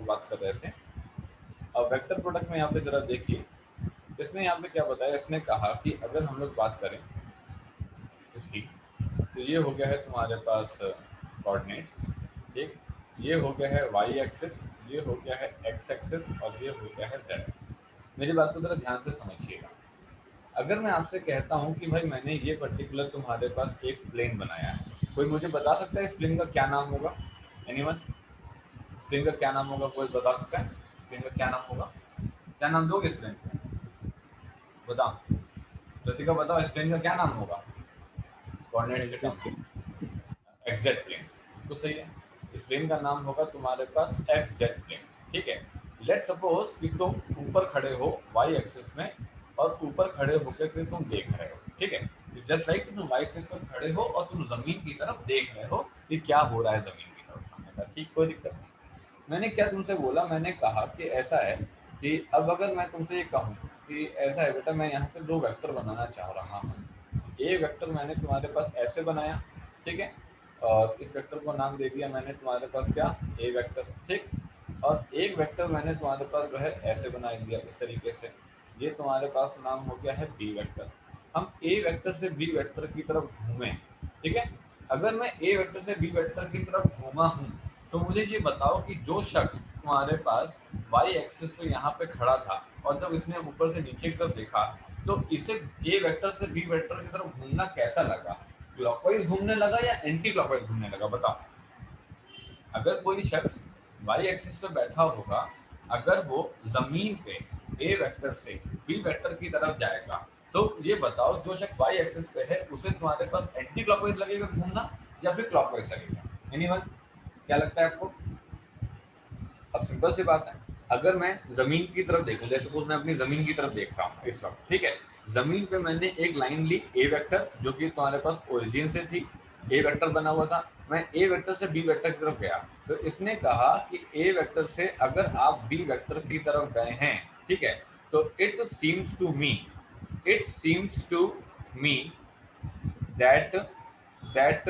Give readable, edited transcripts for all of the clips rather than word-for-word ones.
बात कर रहे थे। अब वेक्टर प्रोडक्ट में यहाँ पे जरा देखिए, इसने यहाँ पे क्या बताया, इसने कहा कि अगर हम लोग बात करें इसकी, तो ये हो गया है तुम्हारे पास कोऑर्डिनेट्स, ठीक, ये हो गया है वाई एक्सिस, ये हो गया है एक्स एक्सिस और ये हो गया है जेड एक्सिस। मेरी बात को जरा ध्यान से समझिएगा। अगर मैं आपसे कहता हूँ कि भाई मैंने ये पर्टिकुलर तुम्हारे पास एक प्लेन बनाया है, कोई मुझे बता सकता है इस प्लेन का क्या नाम होगा? एनीवन? इस प्लेन का क्या नाम होगा, कोई बता सकता है? इस प्लेन का क्या नाम होगा? क्या नाम दोगे इस प्लेन को? बताओ, कृतिका बताओ, इस प्लेन का क्या नाम होगा कोऑर्डिनेट्स के टर्म एग्जैक्टली। में? एक्स-जेड प्लेन, तो सही है। इस प्लेन का नाम होगा तुम्हारे पास एक्स-जेड प्लेन, ठीक है। लेट सपोज कि तुम ऊपर खड़े हो वाई एक्सिस में और ऊपर खड़े होकर के तुम देख रहे हो, ठीक है। जस्ट लाइक तुम वाई एक्सिस पर खड़े हो और तुम जमीन की तरफ देख रहे हो कि क्या हो रहा है जमीन की तरफ सामने का, ठीक, कोई दिक्कत नहीं। मैंने क्या तुमसे बोला, मैंने कहा कि ऐसा है कि अब अगर मैं तुमसे ये कहूँ कि ऐसा है बेटा, मैं यहाँ पे दो वेक्टर बनाना चाह रहा हूँ। ए वेक्टर मैंने तुम्हारे पास ऐसे बनाया, ठीक है, और इस वेक्टर को नाम दे दिया मैंने तुम्हारे पास क्या, ए वेक्टर, ठीक। और एक वेक्टर मैंने तुम्हारे पास जो है ऐसे बना दिया इस तरीके से, ये तुम्हारे पास नाम हो गया है बी वेक्टर। हम ए वेक्टर से बी वेक्टर की तरफ घूमें, ठीक है। अगर मैं ए वेक्टर से बी वेक्टर की तरफ घूमा हूँ, तो मुझे ये बताओ कि जो शख्स तुम्हारे पास वाई एक्सिस पे यहाँ पे खड़ा था और जब इसने ऊपर से नीचे की तरफ देखा, तो इसे ए वेक्टर से बी वेक्टर की तरफ घूमना कैसा लगा? क्लॉकवाइज घूमने लगा या एंटी क्लॉकवाइज घूमने लगा, बताओ। अगर कोई शख्स वाई एक्सिस पे बैठा होगा, अगर वो जमीन पे ए वेक्टर से बी वेक्टर की तरफ जाएगा, तो ये बताओ जो शख्स वाई एक्सिस पे है उसे तुम्हारे पास एंटी क्लॉकवाइज लगेगा घूमना या फिर क्लॉकवाइज लगेगा? एनीवन, क्या लगता है आपको? अब सिंपल सी बात है, अगर मैं जमीन की तरफ देखूं, जैसे सपोज मैं अपनी जमीन की तरफ देख रहा हूँ इस वक्त, ठीक है। जमीन पे मैंने एक लाइन ली ए वेक्टर, जो कि तुम्हारे पास ओरिजिन से थी, ए वेक्टर बना हुआ था। मैं ए वेक्टर से बी वेक्टर की तरफ गया, तो इसने कहा कि ए वेक्टर से अगर आप बी वेक्टर की तरफ गए हैं, ठीक है, तो it seems to me that that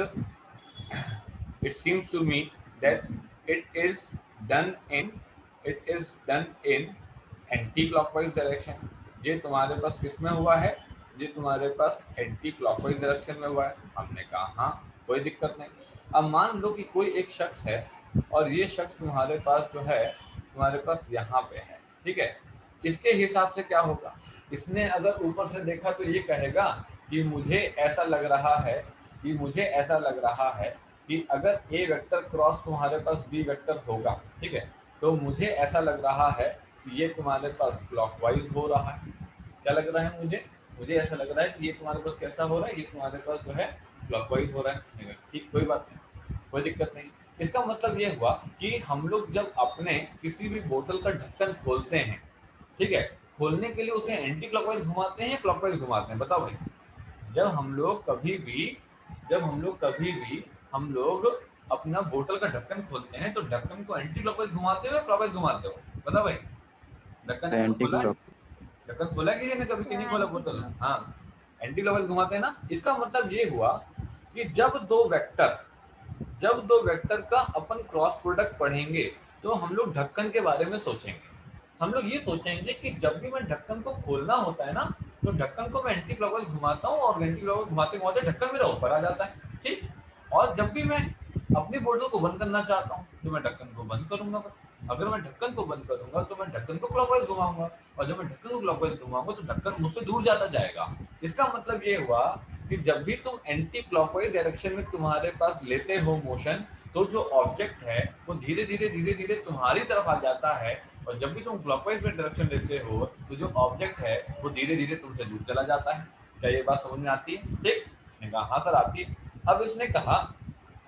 it seems to me that it is done in it is done in anti clockwise direction. ये तुम्हारे पास किस में हुआ है? ये तुम्हारे पास एंटी क्लॉकवाइज डायरेक्शन में हुआ है। हमने कहा हाँ, कोई दिक्कत नहीं। अब मान लो कि कोई एक शख्स है और ये शख्स तुम्हारे पास जो है तुम्हारे पास यहाँ पे है, ठीक है। इसके हिसाब से क्या होगा, इसने अगर ऊपर से देखा तो ये कहेगा कि मुझे ऐसा लग रहा है कि अगर ए वेक्टर क्रॉस तुम्हारे पास बी वेक्टर होगा, ठीक है, तो मुझे ऐसा लग रहा है कि ये तुम्हारे पास क्लॉकवाइज हो रहा है। क्या लग रहा है मुझे? मुझे ऐसा लग रहा है कि ये तुम्हारे पास कैसा हो रहा है, ये तुम्हारे पास जो है क्लॉकवाइज हो रहा है। ठीक, कोई बात नहीं, कोई दिक्कत नहीं। इसका मतलब ये हुआ कि हम लोग जब अपने किसी भी बोतल का ढक्कन खोलते हैं, ठीक है, खोलने के लिए उसे एंटी क्लॉकवाइज घुमाते हैं या क्लॉकवाइज घुमाते हैं, बताओ भाई। जब हम लोग कभी भी हम लोग अपना बोतल का ढक्कन खोलते हैं, तो ढक्कन को एंटी क्लॉकवाइज घुमाते हो या क्लॉकवाइज घुमाते हो, बता भाई। ढक्कन हमने एंटी खोला है, क्लॉक। ढक्कन खोला है किसी ने कभी कि नहीं खोला एंटी बोतल? क्लॉक। हाँ, एंटी क्लॉकवाइज घुमाते हैं ना। इसका मतलब ये हुआ कि जब दो वेक्टर का अपन क्रॉस प्रोडक्ट पढ़ेंगे, तो हम लोग ढक्कन के बारे में सोचेंगे। हम लोग ये सोचेंगे कि जब भी मैं ढक्कन को खोलना होता है ना, तो ढक्कन को मैं एंटी क्लॉकवाइज घुमाता हूँ और एंटी क्लॉकवाइज घुमाते घुमाते ढक्कन मेरा ऊपर आ जाता है, ठीक। और जब भी मैं अपनी बोतल को बंद करना चाहता हूँ, तो मैं ढक्कन को बंद करूंगा। अगर मैं ढक्कन को बंद करूंगा तो मैं ढक्कन को क्लॉकवाइज घुमाऊंगा, और जब मैं ढक्कन को क्लॉकवाइज घुमाऊंगा तो ढक्कन मुझसे दूर जाता जाएगा। इसका मतलब ये हुआ कि जब भी तुम एंटी क्लॉकवाइज डायरेक्शन में तुम्हारे पास लेते हो मोशन, तो जो ऑब्जेक्ट है वो धीरे धीरे तुम्हारी तरफ आ जाता है, और जब भी तुम क्लॉकवाइज में डायरेक्शन लेते हो, तो जो ऑब्जेक्ट है वो धीरे धीरे तुमसे दूर चला जाता है। क्या ये बात समझ में आती है? ठीक, इसने कहा हाँ सर आती है। अब इसने कहा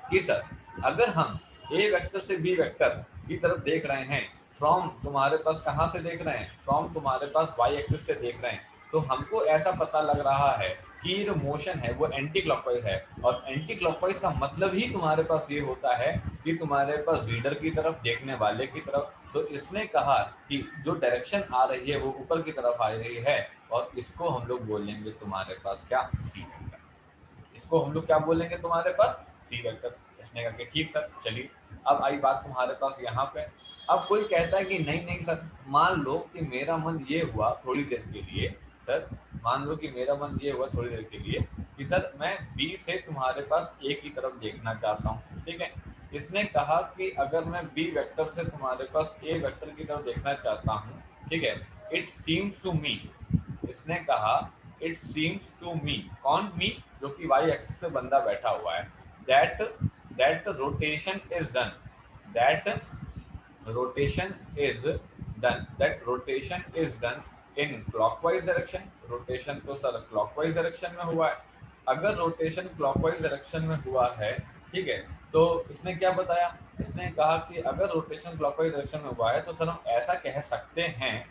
कि सर अगर हम ए वेक्टर से बी वेक्टर की तरफ देख रहे हैं, फ्रॉम तुम्हारे पास कहाँ से देख रहे हैं, फ्रॉम तुम्हारे पास वाई एक्सिस से देख रहे हैं, तो हमको ऐसा पता लग रहा है कि जो मोशन है वो एंटी क्लॉकवाइज है। और एंटी क्लॉकवाइज का मतलब ही तुम्हारे पास ये होता है कि तुम्हारे पास रीडर की तरफ, देखने वाले की तरफ। तो इसने कहा कि जो डायरेक्शन आ रही है वो ऊपर की तरफ आ रही है, और इसको हम लोग बोलेंगे तुम्हारे पास क्या, सी वेक्टर। इसको हम लोग क्या बोलेंगे तुम्हारे पास, सी वेक्टर। इसने कहा कि ठीक सर, चलिए अब आई बात तुम्हारे पास यहाँ पे। अब कोई कहता है कि नहीं नहीं सर, मान लो कि मेरा मन ये हुआ थोड़ी देर के लिए, सर मान लो कि मेरा मन ये हुआ थोड़ी देर के लिए कि सर मैं बी से तुम्हारे पास ए की तरफ देखना चाहता हूँ, ठीक है। इसने कहा कि अगर मैं बी वेक्टर से तुम्हारे पास ए वेक्टर की तरफ देखना चाहता हूँ, ठीक है, इट सीम्स टू मी, इसने कहा इट सीम्स टू मी, कौन मी, जो कि वाई एक्सिस पे बंदा बैठा हुआ है, that that rotation is done, that rotation is done in clockwise direction, rotation तो सर clockwise direction में हुआ है। अगर rotation clockwise direction में हुआ है, ठीक है, तो इसने क्या बताया, इसने कहा कि अगर rotation clockwise direction में हुआ है तो सर हम ऐसा कह सकते हैं,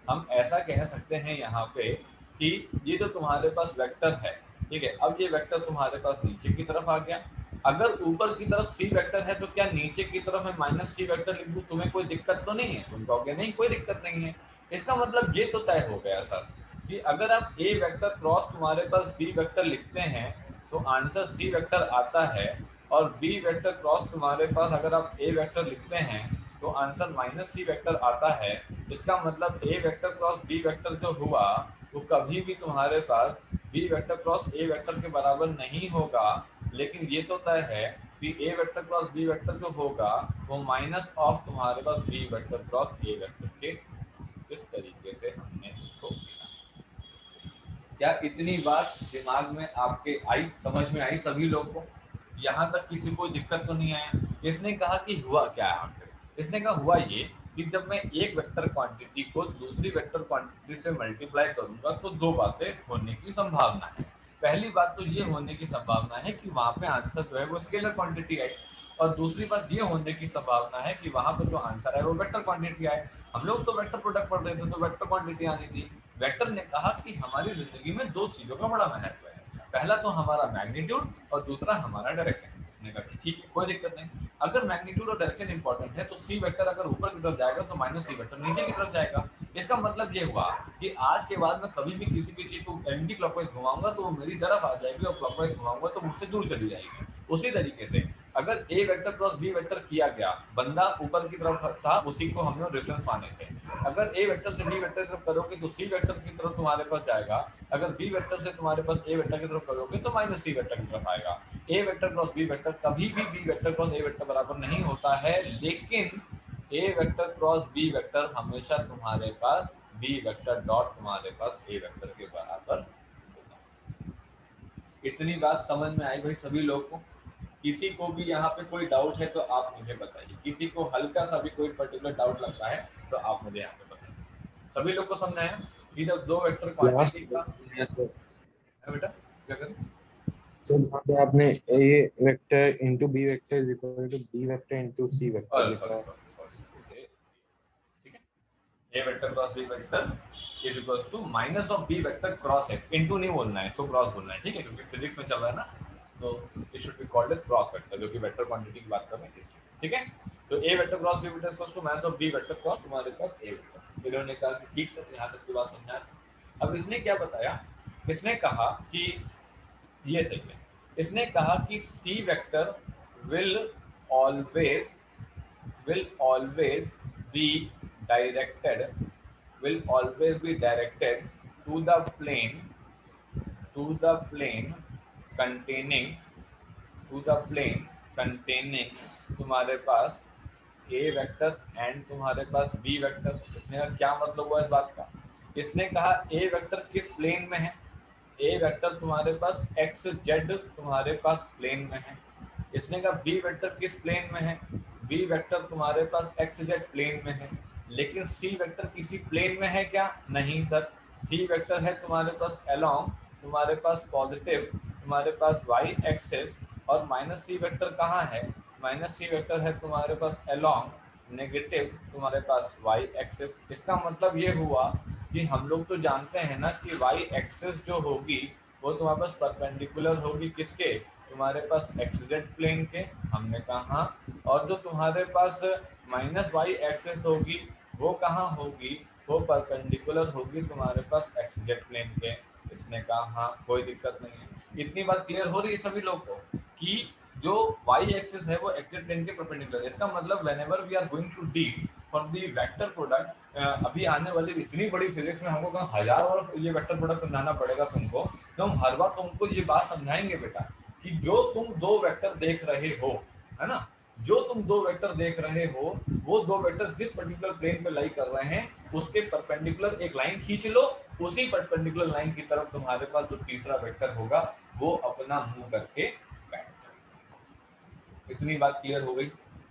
हम ऐसा कह सकते हैं यहाँ पे कि ये जो तुम्हारे पास वेक्टर है, ठीक है, अब ये वेक्टर तुम्हारे पास नीचे की तरफ आ गया। अगर ऊपर की तरफ सी वेक्टर है तो क्या नीचे की तरफ मैं माइनस सी वेक्टर लिख दूं, तुम्हें कोई दिक्कत तो नहीं है? तुम कहोगे नहीं कोई दिक्कत नहीं है। इसका मतलब ये तो तय हो गया सर कि अगर आप ए वेक्टर क्रॉस तुम्हारे पास बी वेक्टर लिखते हैं तो आंसर सी वेक्टर आता है, और बी वेक्टर क्रॉस तुम्हारे पास अगर आप ए वेक्टर लिखते हैं तो आंसर माइनस सी वेक्टर आता है। इसका मतलब A vector cross B vector जो हुआ वो कभी भी तुम्हारे पास B vector cross A vector के बराबर नहीं होगा, लेकिन ये तो तय है कि A vector cross B vector जो होगा वो माइनस ऑफ तुम्हारे पास B vector cross A vector के। इस तरीके से हमने इसको किया। क्या इतनी बात दिमाग में आपके आई, समझ में आई सभी लोग को? यहाँ तक किसी को दिक्कत तो नहीं आया? इसने कहा कि हुआ क्या है आखिर, इसने कहा हुआ ये कि जब मैं एक वेक्टर क्वांटिटी को दूसरी वेक्टर क्वांटिटी से मल्टीप्लाई करूंगा तो दो बातें होने की संभावना है। पहली बात तो ये होने की संभावना है कि वहां पे आंसर जो है वो स्केलर क्वांटिटी आई, और दूसरी बात ये होने की संभावना है कि वहां पर जो आंसर है वो वेक्टर क्वांटिटी आए। हम लोग तो वेक्टर प्रोडक्ट पढ़ रहे थे तो वेक्टर क्वांटिटी आनी थी। वेक्टर ने कहा कि हमारी जिंदगी में दो चीजों का बड़ा महत्व है, पहला तो हमारा मैग्नीट्यूड और दूसरा हमारा डायरेक्शन। इसने कहा ठीक है कोई दिक्कत नहीं, अगर मैग्नीट्यूड और डायरेक्शन इंपॉर्टेंट है तो सी वेक्टर अगर ऊपर की तरफ जाएगा तो माइनस सी वेक्टर नीचे की तरफ जाएगा। इसका मतलब ये हुआ कि आज के बाद मैं कभी भी किसी भी चीज को एंटी क्लॉकवाइज घुमाऊंगा तो वो मेरी तरफ आ जाएगी, और क्लॉकवाइज घुमाऊंगा तो मुझसे दूर चली जाएगी। उसी तरीके से अगर ए वेक्टर क्रॉस बी वेक्टर किया गया, बंदा ऊपर की तरफ था, उसी को हम लोग रेफरेंस माने थे। अगर ए वेक्टर से बी वेक्टर की तरफ करोगे तो सी वेक्टर की तरफ तुम्हारे पास जाएगा, अगर बी वेक्टर से तुम्हारे पास ए वेक्टर की तरफ करोगे तो माइनस सी वेक्टर की तरफ आएगा। A vector cross B vector कभी भी B vector cross A vector बराबर नहीं होता है, लेकिन A vector cross B vector हमेशा तुम्हारे पास बी वेक्टर डॉट तुम्हारे पास ए वेक्टर के बराबर होगा। इतनी बात समझ में आई भाई सभी लोग को? किसी को भी यहाँ पे कोई डाउट है तो आप मुझे बताइए, किसी को हल्का सा भी कोई पर्टिकुलर डाउट लगता है तो आप मुझे यहाँ पे बताइए। सभी लोग को समझ आया कि जब दो वेक्टर क्वांटिटी का है बेटा क्या करें? सर यहाँ पे आपने A vector into B vector is equal to B vector into C vector लिखा है। ठीक है, A vector cross B vector is equals to minus of B vector cross A, into नहीं बोलना है, सो क्रॉस बोलना है, ठीक है, क्योंकि फिजिक्स में चल रहा है ना, तो it should be called as cross vector, जो कि वेक्टर क्वांटिटी की बात कर रहे हैं इसकी, ठीक है। तो A vector cross B vector equals to minus of B vector cross तुम्हारे पास ए वेक्टर। इन्होंने कहा कि ठीक से यहाँ तक की बात समझा। अब इसने क्या बताया, इसने कहा कि ये सही है, इसने कहा कि C vector will always be directed will always be directed to the plane containing तुम्हारे पास ए वेक्टर एंड तुम्हारे पास बी वेक्टर। इसने कहा क्या मतलब हुआ इस बात का, इसने कहा ए वेक्टर किस प्लेन में है, ए वेक्टर तुम्हारे पास एक्स जेड तुम्हारे पास प्लेन में है। इसने कहा बी वेक्टर किस प्लेन में है, बी वेक्टर तुम्हारे पास एक्स जेड प्लेन में है। लेकिन सी वेक्टर किसी प्लेन में है क्या? नहीं सर, सी वेक्टर है तुम्हारे पास अलोंग तुम्हारे पास पॉजिटिव तुम्हारे पास वाई एक्सेस, और माइनस सी वेक्टर कहाँ है, माइनस सी वेक्टर है तुम्हारे पास अलोंग नेगेटिव तुम्हारे पास वाई एक्सेस। इसका मतलब ये हुआ कि हम लोग तो जानते हैं ना कि वाई एक्सेस जो होगी वो तुम्हारे पास परपेंडिकुलर होगी किसके, तुम्हारे पास एक्स जेड प्लेन के, हमने कहा। और जो तुम्हारे पास माइनस वाई एक्सेस होगी वो कहाँ होगी, वो परपेंडिकुलर होगी तुम्हारे पास एक्स जेड प्लेन के। इसने कहा हाँ कोई दिक्कत नहीं है। इतनी बात क्लियर हो रही है सभी लोग को कि जो y एक्सिस है वो एक्जेक्ट प्लेन के परपेंडिकुलर है। इसका मतलब whenever we are going to deal for the vector product, अभी आने वाली इतनी बड़ी फिजिक्स में हमको कहाँ हजार बार ये वेक्टर प्रोडक्ट समझाना पड़ेगा तुमको, तो हम हर बार तुमको ये बात समझाएंगे बेटा कि जो तुम दो वेक्टर देख रहे हो, है ना, जो तुम दो वेक्टर देख रहे हो वो दो वेक्टर जिस पर्टिकुलर प्लेन पे लाई कर रहे हैं उसके परपेंडिकुलर एक लाइन खींच लो, उसी परपेंडिकुलर लाइन की तरफ तुम्हारे पास जो तीसरा वेक्टर होगा वो अपना मुंह करके बैठ जाए। इतनी बात क्लियर हो गई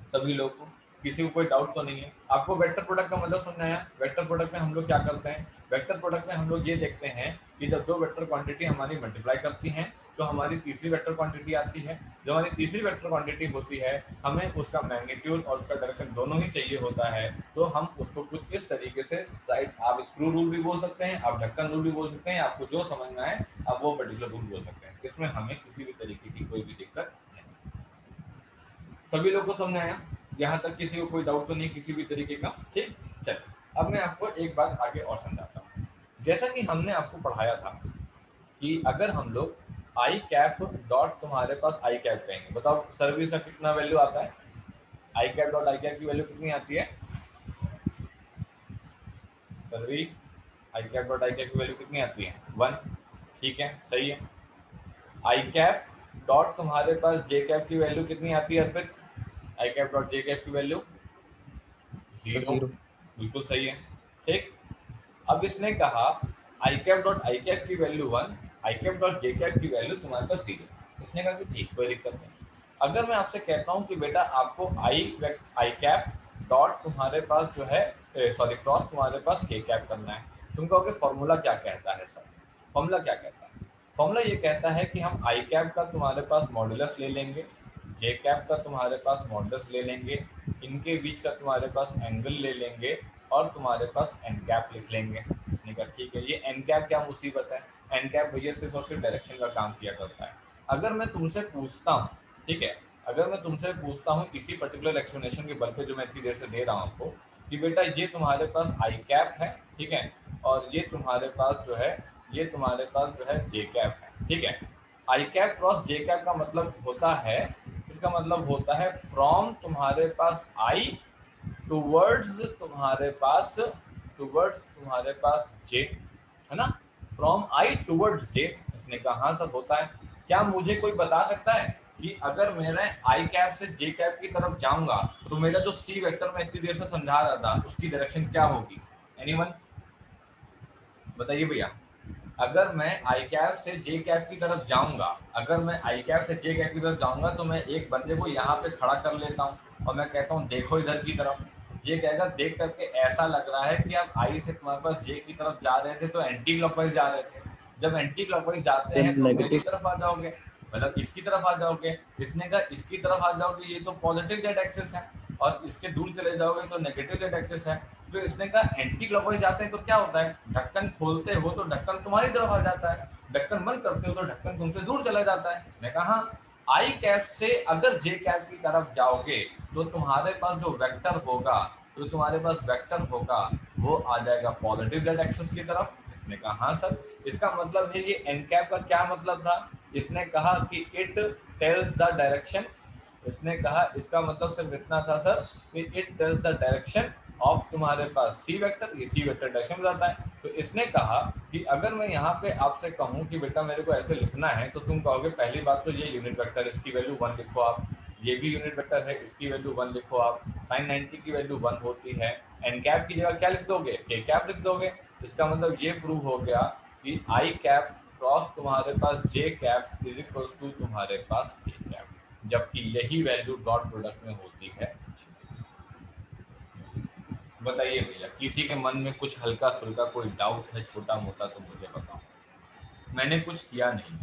सभी लोग को? किसी को कोई डाउट तो नहीं है? आपको वेक्टर प्रोडक्ट का मतलब समझाया। वेक्टर प्रोडक्ट में हम लोग क्या करते हैं? वेक्टर प्रोडक्ट में हम लोग ये देखते हैं कि जब दो वेक्टर क्वांटिटी हमारी मल्टीप्लाई करती हैं तो हमारी तीसरी वेक्टर क्वांटिटी आती है। जो हमारी तीसरी वेक्टर क्वांटिटी होती है हमें उसका मैग्नीट्यूड और उसका डायरेक्शन दोनों ही चाहिए होता है, तो हम उसको कुछ इस तरीके से, राइट, आप स्क्रू रूल भी बोल सकते हैं, आप ढक्कन रूल भी बोल सकते हैं, आपको जो समझना है आप वो पर्टिकुलर रूल बोल सकते हैं। इसमें हमें किसी भी तरीके की कोई भी दिक्कत नहीं। सभी लोग को समझ आया? यहाँ तक किसी को कोई डाउट तो नहीं किसी भी तरीके का? ठीक, चलिए अब मैं आपको एक बात आगे और समझाता हूँ। जैसा कि हमने आपको पढ़ाया था कि अगर हम लोग आई कैप डॉट तुम्हारे पास आई कैप कहेंगे, बताओ सर्विस का कितना वैल्यू आता है? आई कैप डॉट आई कैप की वैल्यू कितनी आती है सर्वी? आई कैप डॉट आई कैप की वैल्यू कितनी आती है? 1। ठीक है, सही है। आई कैप डॉट तुम्हारे पास जे कैप की वैल्यू कितनी आती है अर्पित? आई कैप डॉट जे कैप की वैल्यू 0। 0। बिल्कुल सही है। ठीक, अब इसने कहा आई कैप डॉट आई कैप की वैल्यू 1, आई कैप डॉट जे कैप की वैल्यू तुम्हारे पास 0। इसने कहा कि ठीक, कोई दिक्कत नहीं। अगर मैं आपसे कहता हूँ कि बेटा आपको आई कैप डॉट तुम्हारे पास जो है सॉरी क्रॉस तुम्हारे पास के कैप करना है, तुम कहोगे फॉर्मूला क्या कहता है सर? फॉर्मूला क्या कहता है? फॉर्मूला ये कहता है कि हम आई कैप का तुम्हारे पास मॉडुलस ले लेंगे, जे कैप का तुम्हारे पास मॉडुलस ले लेंगे, इनके बीच का तुम्हारे पास एंगल ले लेंगे और तुम्हारे पास एन कैप लिख लेंगे। इसने कहा ठीक है, ये एन कैप क्या मुसीबत है? एन कैप भैया सिर्फ और सिर्फ डायरेक्शन का काम किया करता है। अगर मैं तुमसे पूछता हूँ, ठीक है, अगर मैं तुमसे पूछता हूँ इसी पर्टिकुलर एक्सप्लेनेशन के बल पे जो मैं इतनी देर से दे रहा हूँ आपको, कि बेटा ये तुम्हारे पास आई कैप है, ठीक है, और ये तुम्हारे पास जो है, ये तुम्हारे पास जो है जे कैप है, ठीक है। आई कैप क्रॉस जे कैप का मतलब होता है, इसका मतलब होता है फ्रॉम तुम्हारे पास आई टूवर्ड्स तुम्हारे पास जे, है ना, फ्रॉम आई टूवर्ड्स जे। इसने कहा हाँ सर होता है। क्या मुझे कोई बता सकता है कि अगर मैं आई कैप से जे कैप की तरफ जाऊंगा तो मेरा जो सी वेक्टर मैं इतनी देर से समझा रहा था उसकी डायरेक्शन क्या होगी? एनीवन बताइए भैया। अगर मैं आई कैप से जे कैप की तरफ जाऊंगा, अगर मैं आई कैप से जे कैप की तरफ जाऊंगा तो मैं एक बंदे को यहाँ पे खड़ा कर लेता हूँ और मैं कहता हूँ देखो इधर की तरफ। ये कहेगा देख करके ऐसा लग रहा है कि आप आई से तुम्हारे पास जे की तरफ जा रहे थे तो एंटी क्लॉकवाइज जा रहे थे, जब एंटी क्लॉकवाइज जाते हैं तो मेरी तरफ आ जाओगे, मतलब इसकी तरफ आ जाओगे। इसने कहा इसकी तरफ आ जाओगे, ये तो पॉजिटिव जेड एक्सिस है, और इसके दूर चले जाओगे तो नेगेटिव जेड एक्सिस है। तो इसने कहा एंटी क्लॉकवाइज जाते हैं तो क्या होता है, ढक्कन खोलते हो तो ढक्कन तुम्हारी तरफ आ जाता है, ढक्कन बंद करते हो तो ढक्कन तुमसे दूर चला जाता है। मैं कहा आई कैप से अगर जे कैप की तरफ जाओगे तो तुम्हारे पास जो वेक्टर होगा, तो तुम्हारे पास वेक्टर होगा वो आ जाएगा पॉजिटिव जेड एक्सिस की तरफ। इसने कहा हाँ सर। इसका मतलब है ये एन कैप का क्या मतलब था? इसने कहा कि इट टेल्स द डायरेक्शन, इसने कहा इसका मतलब सिर्फ इतना था सर कि it tells the direction of तुम्हारे पास सी वेक्टर, ये सी वेक्टर डायरेक्शन बताता है। तो इसने कहा कि अगर मैं यहाँ पे आपसे कहूँ कि बेटा मेरे को ऐसे लिखना है तो तुम कहोगे पहली बात तो ये यूनिट वेक्टर, इसकी वैल्यू 1 लिखो आप, ये भी यूनिट वेक्टर है, इसकी वैल्यू 1 लिखो आप, साइन 90 की वैल्यू 1 होती है, एन कैप की जगह क्या लिख दोगे, के कैप लिख दोगे। इसका मतलब ये प्रूव हो गया कि आई कैप क्रॉस तुम्हारे पास जे कैप इज इक्वल्स टू तुम्हारे पास के कैप, जबकि यही वैल्यू डॉट प्रोडक्ट में होती है। बताइए भैया, किसी के मन में कुछ हल्का फुल्का कोई डाउट है छोटा मोटा तो मुझे बताओ। मैंने कुछ किया नहीं,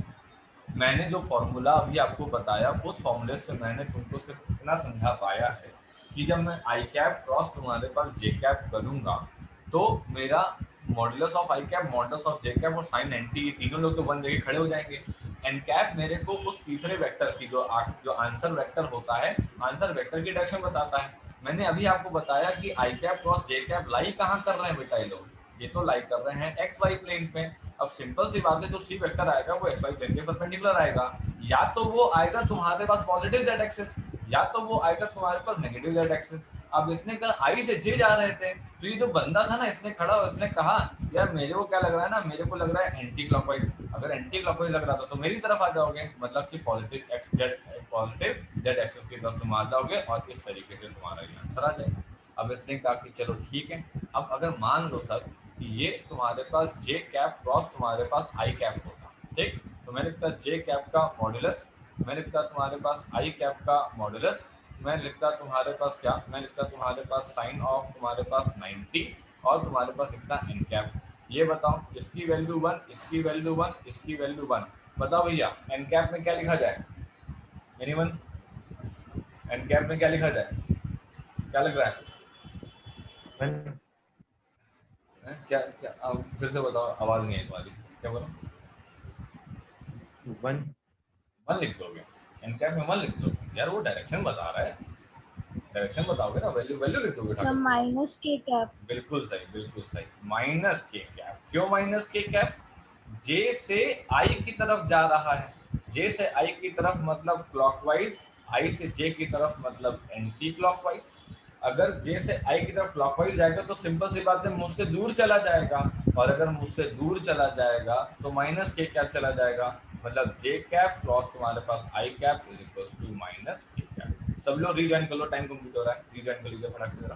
मैंने जो फॉर्मूला अभी आपको बताया उस फॉर्मूले से मैंने तुमको सिर्फ इतना समझा पाया है कि जब मैं आई कैप क्रॉस तुम्हारे पास जे कैप करूंगा तो मेरा modulus of I cap, modulus of J cap और साइन 90 ये तीनों लोग तो वन जगह खड़े हो जाएंगे। एन कैप मेरे को उस तीसरे वेक्टर की जो आंसर वेक्टर होता है, आंसर वेक्टर की डायरेक्शन बताता है। मैंने अभी आपको बताया कि आई कैप क्रॉस जे कैप लाई कहाँ कर रहे हैं बेटा ये लोग, ये तो लाई कर रहे हैं एक्स वाई प्लेन पे। अब सिंपल सी बात है, जो सी वेक्टर आएगा वो एक्स वाई प्लेन के परपेंडिकुलर आएगा। या तो वो आएगा तुम्हारे पास पॉजिटिव जेड एक्सिस, या तो वो आएगा तुम्हारे पास नेगेटिव जेड एक्सिस। अब इसने कहा आई से जे जा रहे थे, तो ये जो बंदा था ना, इसने खड़ा और इसने कहा यार मेरे को क्या लग रहा है ना, मेरे को लग रहा है एंटी क्लॉकवाइज। अगर एंटी क्लॉकवाइज लग रहा था तो मेरी तरफ आ जाओगे, मतलब कि positive x Z, positive Z axis की तरफ तुम आ जाओगे और इस तरीके से तुम्हारा ये आंसर आ जाएगा। अब इसने कहा कि चलो ठीक है, अब अगर मान लो सर कि ये तुम्हारे पास जे कैप क्रॉस तुम्हारे पास आई कैप होता, ठीक, तो मैं लिखता जे कैप का मॉड्यूलस, मैं लिखता तुम्हारे पास आई कैप का मॉड्यूलस, मैं लिखता तुम्हारे पास क्या, मैं लिखता तुम्हारे पास साइन ऑफ तुम्हारे पास 90 और तुम्हारे पास लिखता एन कैप। ये बताओ, इसकी वैल्यू 1, इसकी वैल्यू 1, इसकी वैल्यू 1, बताओ भैया एन कैप में क्या लिखा जाए, एनीवन, एन कैप में क्या लिखा जाए, क्या लग रहा है? क्या क्या फिर से बताओ, आवाज नहीं आई तुम्हारी, क्या बोला? 1 1 लिख दोगे, एन कैप में 1 लिख दोगे यार, वो डायरेक्शन बता रहा है, डायरेक्शन बताओगे ना, वैल्यू वैल्यू लिख दोगे सर माइनस के कैप। बिल्कुल सही, बिल्कुल सही, माइनस के कैप। क्यों माइनस के कैप? जे से आई की तरफ जा रहा है, जे से आई की तरफ मतलब क्लॉकवाइज, आई से जे की तरफ मतलब एंटी क्लॉकवाइज। अगर जे से आई की तरफ क्लॉकवाइज जाएगा तो सिंपल सी बात है मुझसे दूर चला जाएगा, और अगर मुझसे दूर चला जाएगा तो माइनस के कैप चला जाएगा, मतलब जे कैप क्रॉस तुम्हारे पास I cap is equal to minus K cap. सब लोग रीजॉइन कर लो, टाइम कंप्लीट हो रहा है, रीजॉइन कर लीजिए फटाक से जरा।